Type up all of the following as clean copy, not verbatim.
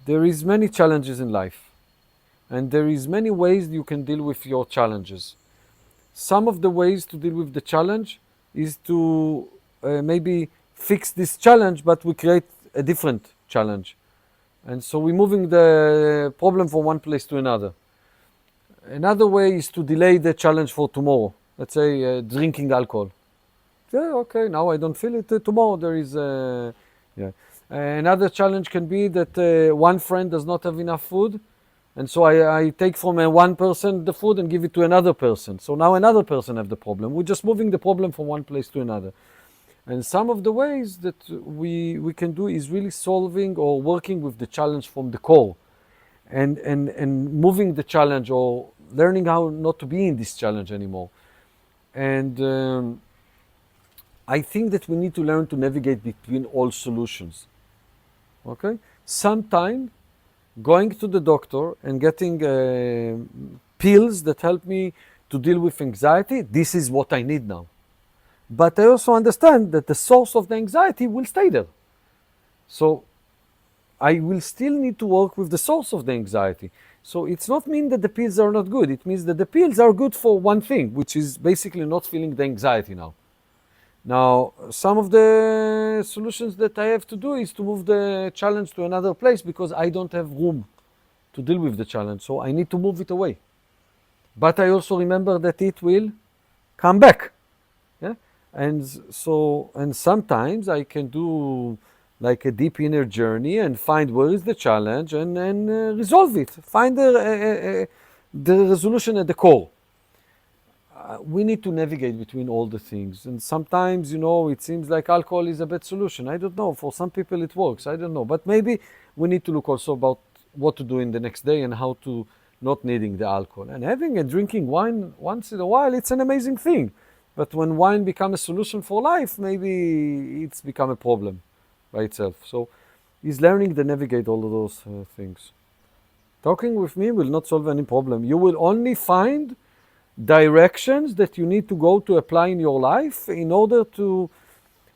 There is many challenges in life, and there is many ways you can deal with your challenges. Some of the ways to deal with the challenge is to maybe fix this challenge, but we create a different challenge. And so we're moving the problem from one place to another. Another way is to delay the challenge for tomorrow. Let's say drinking alcohol. Yeah, okay, now I don't feel it. Tomorrow there is. Yeah. Another challenge can be that one friend does not have enough food, and so I take from one person the food and give it to another person. So now another person have the problem. We're just moving the problem from one place to another. And some of the ways that we can do is really solving or working with the challenge from the core, and moving the challenge or learning how not to be in this challenge anymore. And I think that we need to learn to navigate between all solutions. Okay? Sometimes going to the doctor and getting pills that help me to deal with anxiety, this is what I need now. But I also understand that the source of the anxiety will stay there. So I will still need to work with the source of the anxiety. So it's not mean that the pills are not good. It means that the pills are good for one thing, which is basically not feeling the anxiety now. Now, some of the solutions that I have to do is to move the challenge to another place because I don't have room to deal with the challenge. So I need to move it away. But I also remember that it will come back. Yeah? And sometimes I can do like a deep inner journey and find where is the challenge and resolve it. Find the resolution at the core. We need to navigate between all the things. And sometimes, it seems like alcohol is a bad solution. I don't know. For some people it works. I don't know. But maybe we need to look also about what to do in the next day and how to not needing the alcohol. And having and drinking wine once in a while, it's an amazing thing. But when wine becomes a solution for life, maybe it's become a problem by itself. So is learning to navigate all of those things. Talking with me will not solve any problem. You will only find directions that you need to go to apply in your life in order to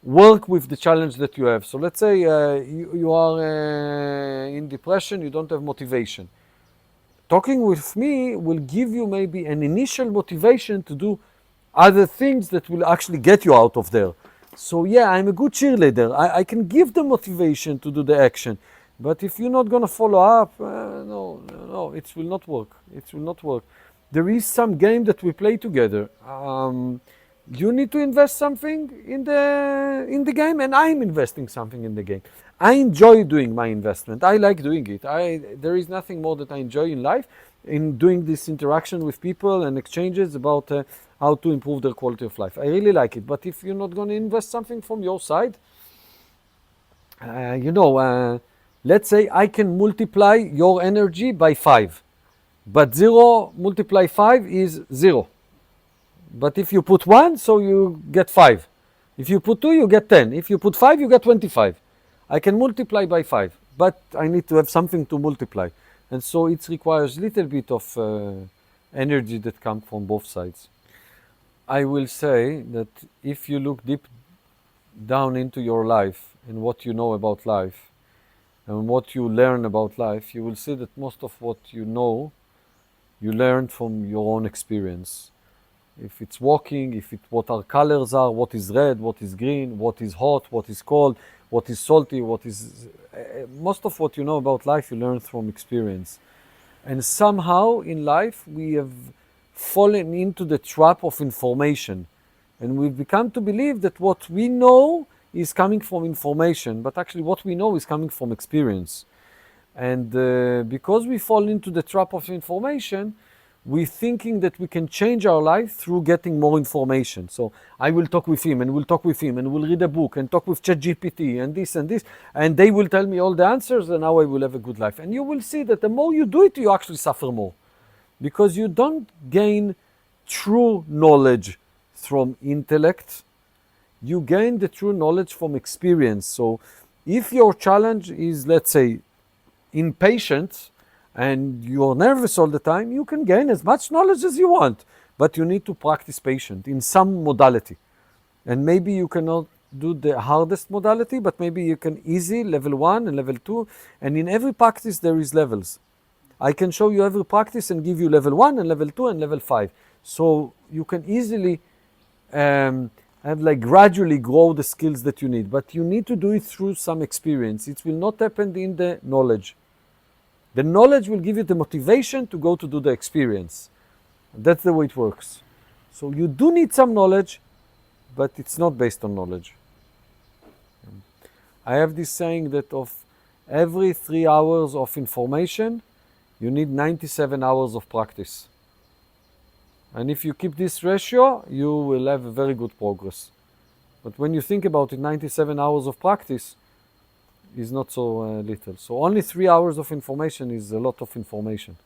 work with the challenge that you have. So let's say you are in depression, you don't have motivation. Talking with me will give you maybe an initial motivation to do other things that will actually get you out of there. So yeah, I'm a good cheerleader. I can give the motivation to do the action. But if you're not going to follow up, no, it will not work. It will not work. There is some game that we play together. You need to invest something in the game, and I'm investing something in the game. I enjoy doing my investment. I like doing it. There is nothing more that I enjoy in life in doing this interaction with people and exchanges about how to improve their quality of life. I really like it. But if you're not going to invest something from your side, let's say I can multiply your energy by 5. But 0 multiply 5 is 0. But if you put 1, so you get 5. If you put 2, you get 10. If you put 5, you get 25. I can multiply by 5, but I need to have something to multiply. And so it requires a little bit of energy that comes from both sides. I will say that if you look deep down into your life and what you know about life and what you learn about life, you will see that most of what you know, you learned from your own experience. If it's walking, what our colors are, what is red, what is green, what is hot, what is cold, what is salty, most of what you know about life you learn from experience. And somehow in life we have fallen into the trap of information. And we've become to believe that what we know is coming from information, but actually what we know is coming from experience. And because we fall into the trap of information, we're thinking that we can change our life through getting more information. So I will talk with him and we'll talk with him and we'll read a book and talk with ChatGPT and this, and they will tell me all the answers and now I will have a good life. And you will see that the more you do it, you actually suffer more. Because you don't gain true knowledge from intellect, you gain the true knowledge from experience. So if your challenge is, let's say, impatience, and you're nervous all the time, you can gain as much knowledge as you want, but you need to practice patience in some modality. And maybe you cannot do the hardest modality, but maybe you can easy level 1 and level 2. And in every practice there is levels. I can show you every practice and give you level 1 and level 2 and level 5. So you can easily and like gradually grow the skills that you need. But you need to do it through some experience. It will not happen in the knowledge. The knowledge will give you the motivation to go to do the experience. That's the way it works. So you do need some knowledge, but it's not based on knowledge. I have this saying that of every 3 hours of information, you need 97 hours of practice. And if you keep this ratio, you will have a very good progress. But when you think about it, 97 hours of practice is not so little. So only 3 hours of information is a lot of information.